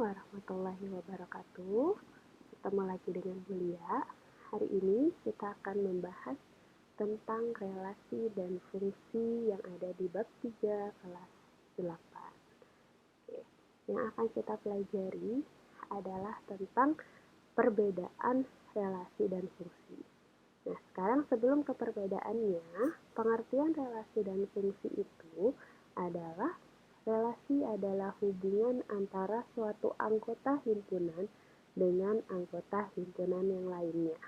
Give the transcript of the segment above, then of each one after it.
warahmatullahi wabarakatuh. Ketemu lagi dengan Bulia. Hari ini kita akan membahas tentang relasi dan fungsi yang ada di bab 3 kelas 8. Oke. Yang akan kita pelajari adalah tentang perbedaan relasi dan fungsi. Nah, sekarang sebelum ke perbedaannya, pengertian relasi dan fungsi itu adalah relasi adalah hubungan antara suatu anggota himpunan dengan anggota himpunan yang lainnya.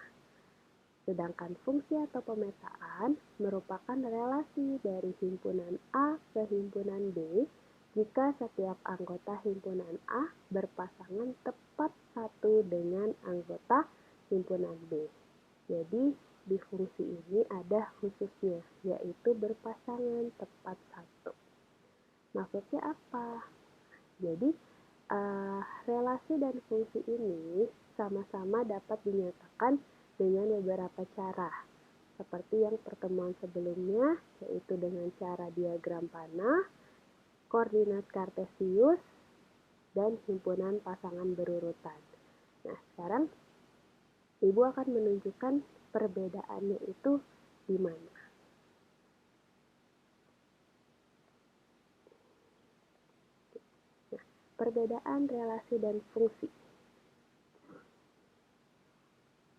Sedangkan fungsi atau pemetaan merupakan relasi dari himpunan A ke himpunan B jika setiap anggota himpunan A berpasangan tepat satu dengan anggota himpunan B. Jadi, di fungsi ini ada khususnya, yaitu berpasangan tepat satu. Maksudnya apa? Jadi, relasi dan fungsi ini sama-sama dapat dinyatakan dengan beberapa cara. Seperti yang pertemuan sebelumnya, yaitu dengan cara diagram panah, koordinat kartesius, dan himpunan pasangan berurutan. Nah, sekarang Ibu akan menunjukkan perbedaannya itu di mana. Nah, perbedaan relasi dan fungsi.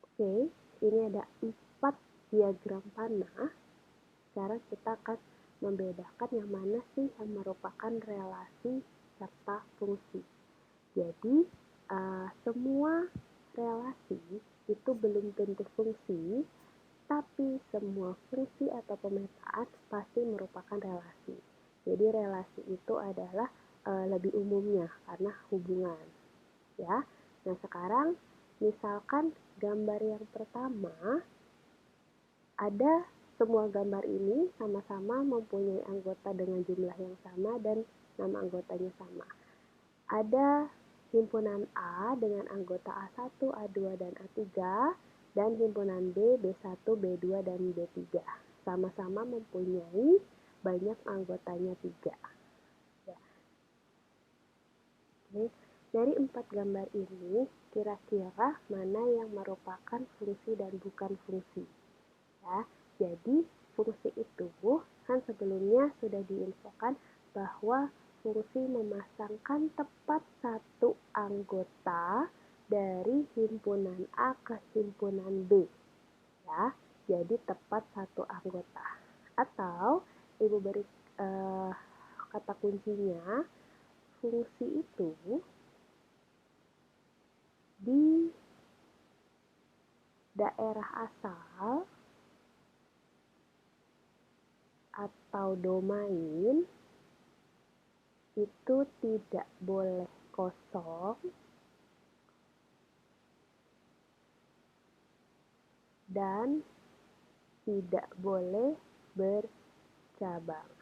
Oke, ini ada 4 diagram panah. Sekarang kita akan membedakan yang mana sih yang merupakan relasi serta fungsi. Jadi, semua relasi itu belum tentu fungsi, tapi semua fungsi atau pemetaan pasti merupakan relasi. Jadi relasi itu adalah lebih umumnya karena hubungan. Ya. Nah, sekarang misalkan gambar yang pertama ada semua gambar ini sama-sama mempunyai anggota dengan jumlah yang sama dan nama anggotanya sama. Ada himpunan A dengan anggota A1, A2, dan A3, dan himpunan B, B1, B2, dan B3. Sama-sama mempunyai banyak anggotanya 3. Ya. Oke. Dari 4 gambar ini, kira-kira mana yang merupakan fungsi dan bukan fungsi? Ya, jadi fungsi itu kan sebelumnya sudah diinfokan bahwa fungsi memasangkan tepat satu anggota dari himpunan A ke himpunan B. Ya, jadi tepat satu anggota. Atau Ibu beri kata kuncinya, fungsi itu di daerah asal atau domain itu tidak boleh kosong dan tidak boleh bercabang.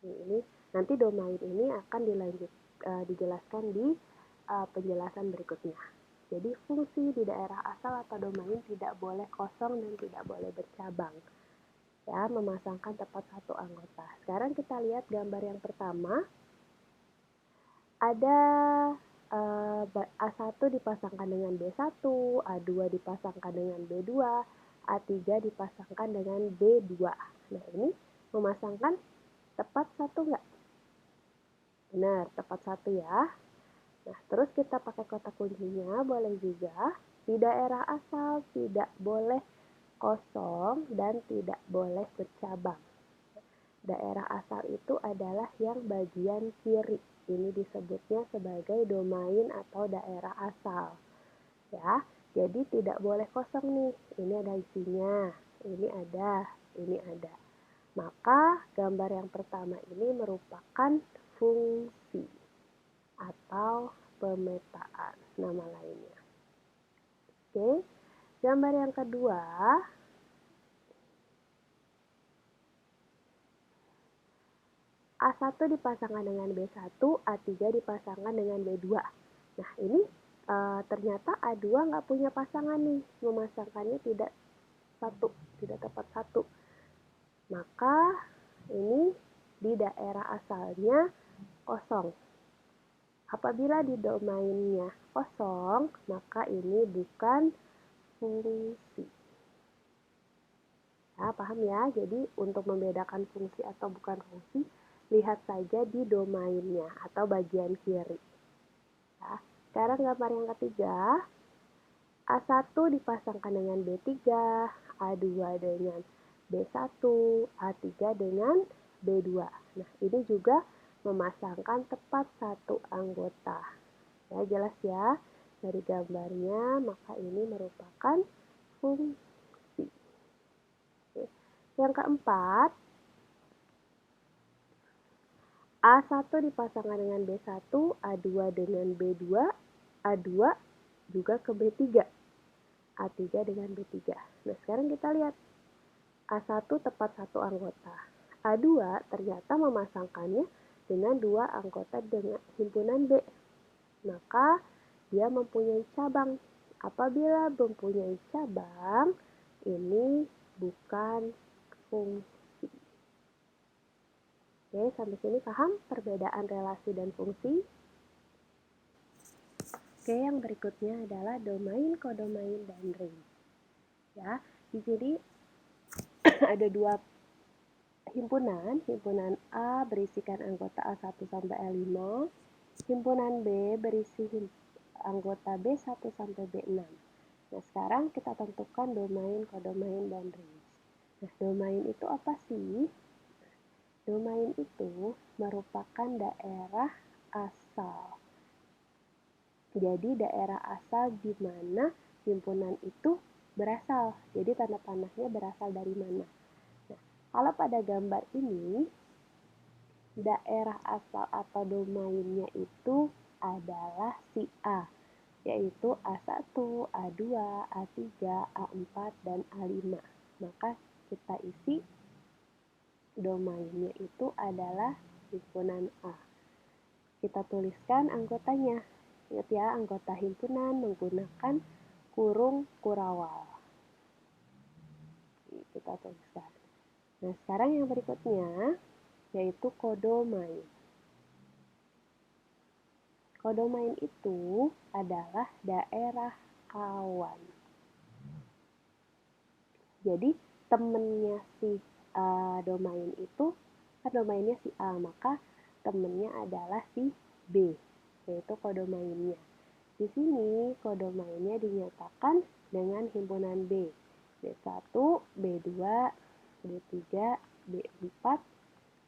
Ini nanti domain ini akan dijelaskan di penjelasan berikutnya. Jadi fungsi di daerah asal atau domain tidak boleh kosong dan tidak boleh bercabang. Ya, memasangkan tepat satu anggota. Sekarang kita lihat gambar yang pertama. Ada A1 dipasangkan dengan B1, A2 dipasangkan dengan B2, A3 dipasangkan dengan B2. Nah, ini memasangkan tepat satu nggak? Benar, tepat satu ya. Nah, terus kita pakai kotak kuncinya, boleh juga. Di daerah asal tidak boleh kosong dan tidak boleh bercabang. Daerah asal itu adalah yang bagian kiri. Ini disebutnya sebagai domain atau daerah asal. Ya, jadi tidak boleh kosong nih. Ini ada isinya, ini ada. Maka gambar yang pertama ini merupakan fungsi atau pemetaan, nama lainnya. Oke, gambar yang kedua, A1 dipasangkan dengan B1, A3 dipasangkan dengan B2. Nah, ini ternyata A2 nggak punya pasangan nih, memasangkannya tidak tepat satu. Maka ini di daerah asalnya kosong. Apabila di domainnya kosong, maka ini bukan fungsi. Ya, paham ya? Jadi untuk membedakan fungsi atau bukan fungsi, lihat saja di domainnya atau bagian kiri. Ya. Sekarang gambar yang ketiga, A1 dipasangkan dengan B3, A2 dengan B1, A3 dengan B2. Nah, ini juga memasangkan tepat satu anggota. Ya, jelas ya. Dari gambarnya, maka ini merupakan fungsi. Oke. Yang keempat, A1 dipasangkan dengan B1, A2 dengan B2, A2 juga ke B3, A3 dengan B3. Nah, sekarang kita lihat. A1 tepat satu anggota. A2 ternyata memasangkannya dengan dua anggota dengan himpunan B. Maka dia mempunyai cabang. Apabila mempunyai cabang, ini bukan fungsi. Oke, sampai sini paham perbedaan relasi dan fungsi? Oke, yang berikutnya adalah domain, kodomain, dan range. Ya, di sini ada dua himpunan. Himpunan A berisikan anggota A1 sampai A5. Himpunan B berisi anggota B1 sampai B6. Nah, sekarang kita tentukan domain, kodomain, dan range. Nah, domain itu apa sih? Domain itu merupakan daerah asal. Jadi, daerah asal di mana himpunan itu berasal. Jadi, tanda panahnya berasal dari mana. Nah, kalau pada gambar ini, daerah asal atau domainnya itu adalah si A, yaitu A1, A2, A3, A4, dan A5. Maka kita isi domainnya itu adalah himpunan A. Kita tuliskan anggotanya. Ingat ya, anggota himpunan menggunakan kurung kurawal. Kita tuliskan. Nah, sekarang yang berikutnya yaitu kodomain. Kodomain itu adalah daerah kawan. Jadi temennya si domain itu, kan domainnya si A, maka temennya adalah si B, yaitu kodomainnya. Di sini kodomainnya dinyatakan dengan himpunan B, B1, B2, B3, B4,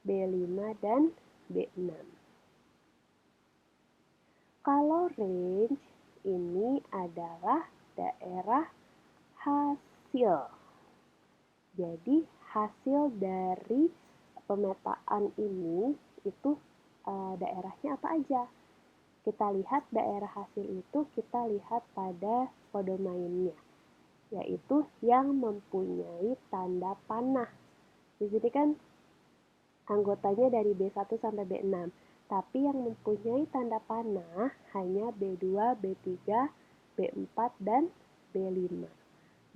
B5, dan B6. Kalau range ini adalah daerah hasil. Jadi hasil dari pemetaan ini itu daerahnya apa aja? Kita lihat daerah hasil itu, kita lihat pada kodomainnya, yaitu yang mempunyai tanda panah. Di sini kan anggotanya dari B1 sampai B6, tapi yang mempunyai tanda panah hanya B2, B3, B4, dan B5.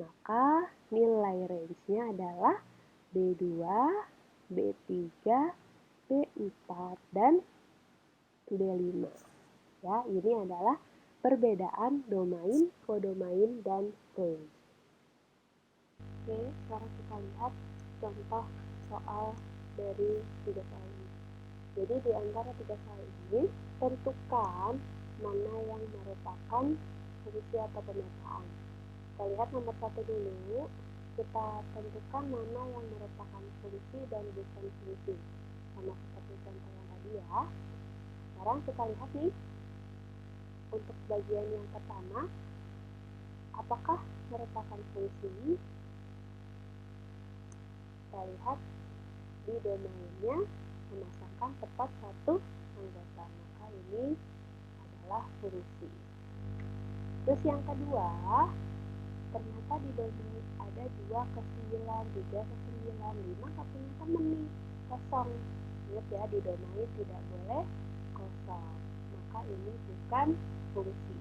Maka nilai range-nya adalah B2, B3, B4, dan B5. Ya, ini adalah perbedaan domain, kodomain, dan range. Oke, sekarang kita lihat contoh soal dari 3 soal ini. Jadi di antara 3 soal ini, tentukan mana yang merupakan fungsi atau pemetaan. Kita lihat nomor 1 dulu. Kita tentukan mana yang merupakan fungsi dan bukan fungsi. Sama seperti contoh yang tadi ya. Sekarang kita lihat nih. Untuk bagian yang pertama, apakah merupakan fungsi? Kita lihat di domainnya memasangkan tepat satu anggota. Maka ini adalah fungsi. Terus yang kedua, ternyata di domain ada 2 ke 9, 3 ke 9, 5 gak punya temen nih, kosong. Ingat ya, di domain tidak boleh kosong. Maka ini bukan fungsi.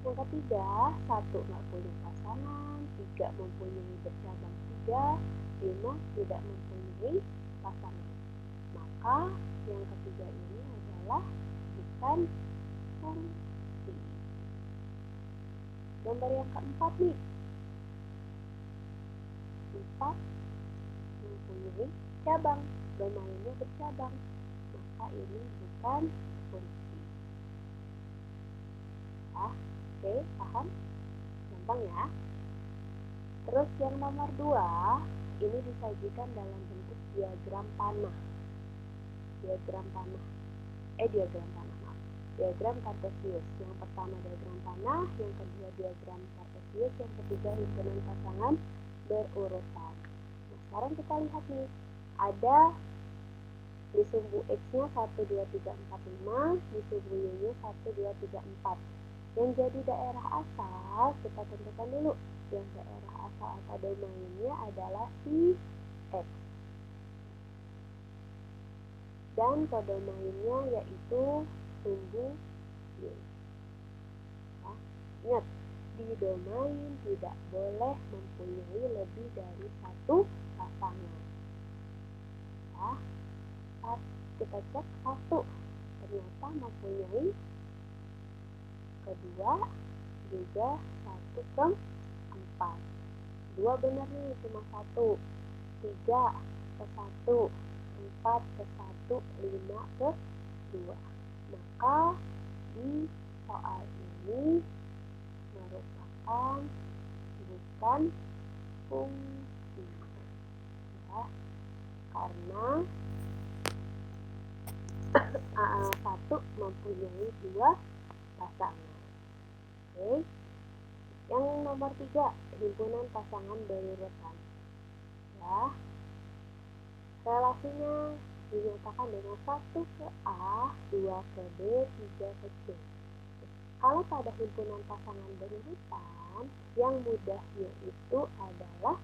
Yang ketiga, 1 gak punya pasangan, 3 mempunyai bercabang 3, 5 tidak mempunyai pasangan. Maka yang ketiga ini adalah bukan fungsi. Gambar yang keempat nih. 4 mempunyai cabang, domainnya bercabang. Maka ini bukan fungsi. Oke, paham? Gampang ya. Terus yang nomor 2, ini disajikan dalam bentuk diagram panah. Diagram Kartesius. Yang pertama diagram panah, yang kedua diagram Kartesius, yang ketiga himpunan pasangan berurutan. Nah, sekarang kita lihat nih, ada di sumbu X-nya 1, 2, 3, 4, 5, di sumbu Y-nya 1, 2, 3, 4. Yang jadi daerah asal, kita tentukan dulu. Yang daerah asal atau domainnya adalah si X. Dan kodomainnya yaitu sumbu Y. Ya, ingat, di domain tidak boleh mempunyai lebih dari satu pasangan. Ya, kita cek 1, ternyata mempunyai kedua juga 1 ke 4. 2 benar nih, cuma 1. 3 ke 1, 4 ke 1, 5 ke 2. Maka di soal ini merupakan bukan fungsi. Ya, karena 1 mempunyai 2 pasangan. Oke. Yang nomor 3, himpunan pasangan berurutan. Ya, relasinya dinyatakan dengan 1 ke A, 2 ke B, 3 ke C. Kalau pada himpunan pasangan berurutan, yang mudahnya itu adalah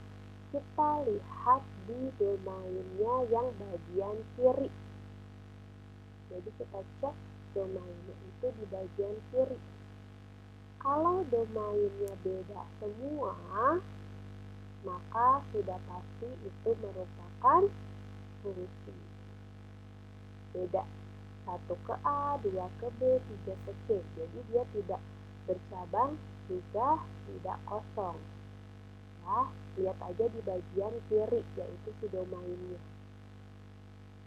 kita lihat di domainnya yang bagian kiri. Jadi kita cek domainnya itu di bagian kiri. Kalau domainnya beda semua, maka sudah pasti itu merupakan fungsi. Beda. 1 ke A, 2 ke B, 3 ke C. Jadi dia tidak bercabang, juga tidak kosong. Ya, lihat aja di bagian kiri, yaitu si domainnya.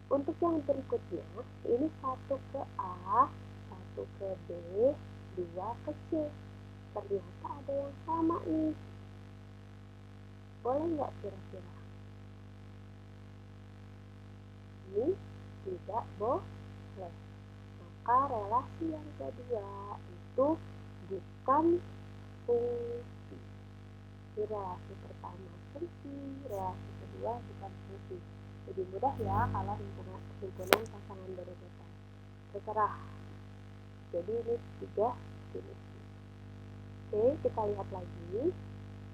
Untuk yang berikutnya, ini 1 ke A, 1 ke B, 2 ke C. Ternyata ada yang sama nih. Boleh nggak kira-kira? Ini tidak boleh. Maka relasi yang kedua itu bukan fungsi. Jadi relasi pertama fungsi, relasi kedua bukan fungsi. Lebih mudah ya kalau himpunan pasangan berurutan. Terserah. Jadi ini 3 jenis. Oke, kita lihat lagi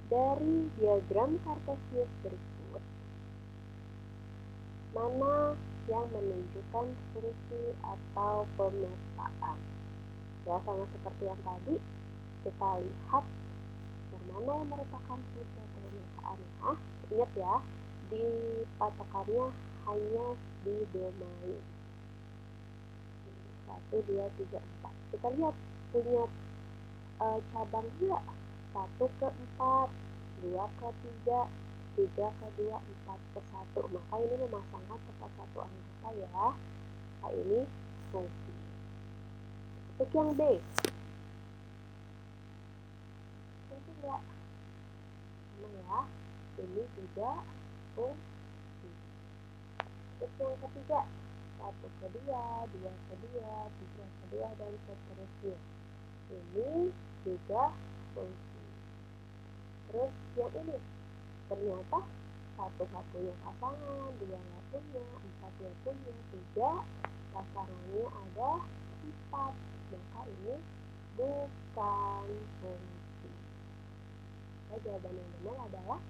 dari diagram Kartesius berikut. Mana yang menunjukkan fungsi atau pemetaan? Ya, sama seperti yang tadi, kita lihat yang mana yang merupakan fungsi atau pemetaan. Ya, ingat ya, di patokannya hanya di domain 1, 2, 3, 4. Kita lihat punya cabang enggak? 1 ke 4, 2 ke 3, 3 ke 2, 4 ke 1. Maka ini memasangkan tepat satu anggota ya. Maka ini fungsi. Untuk yang B, fungsi enggak? Sama ya, ini juga fungsi. Untuk yang ketiga, 1 ke 2, 2 ke 2, 3 ke 2, dan seterusnya. Ini juga fungsi. Terus yang ini, ternyata 1 nggak punya pasangan, 2 nggak punya, 4 nggak punya, 3 pasangannya ada 4. Maka ini bukan fungsi. Maka jawaban yang benar adalah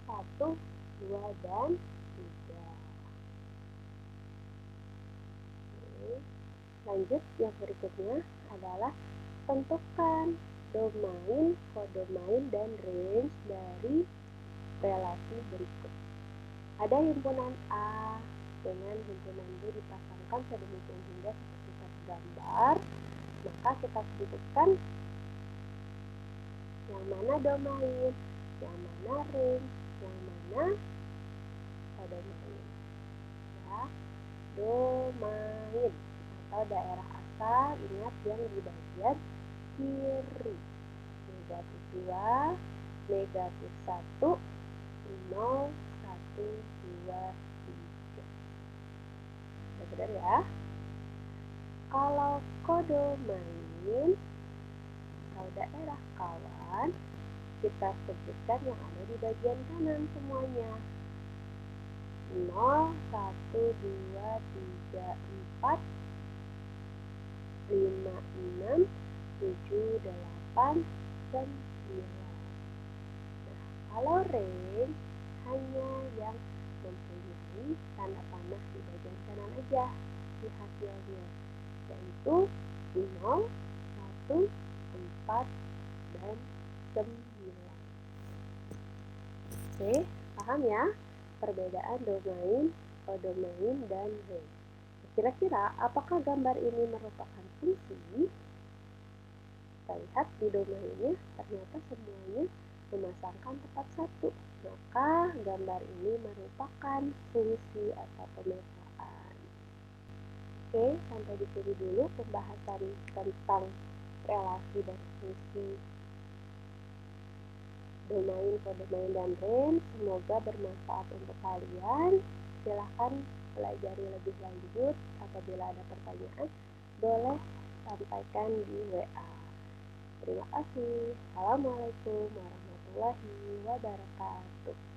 1, 2, dan 3. Lanjut, yang berikutnya adalah tentukan domain, kodomain, dan range dari relasi berikut. Ada himpunan A, dengan himpunan B dipasangkan sedemikian hingga seperti pada gambar, maka kita tentukan yang mana domain, yang mana range, yang mana kodomain. Ya, domain atau daerah asal, ingat yang di bagian kiri. Negatif 2, negatif 1, 0, 1, 2, 3. Benar ya? Kalau kodomain atau daerah kawan, kita sebutkan yang ada di bagian kanan semuanya. 0, 1, 2, 3, 4, 5, 6, 7, 8, 9. Nah, kalau range hanya yang mempunyai tanda panah di bagian kanan aja di hasilnya, yaitu 0, 1, 4, dan 9. Oke, paham ya perbedaan domain, kodomain, dan range. Kira-kira apakah gambar ini merupakan fungsi? Kita lihat di domainnya ternyata semuanya memasangkan tepat satu, maka gambar ini merupakan fungsi atau pemetaan. Oke, sampai di sini dulu pembahasan tentang relasi dan fungsi domain, kodomain, dan range. Semoga bermanfaat untuk kalian. Silahkan pelajari lebih lanjut. Apabila ada pertanyaan, boleh sampaikan di WA. Terima kasih. Assalamualaikum warahmatullahi wabarakatuh.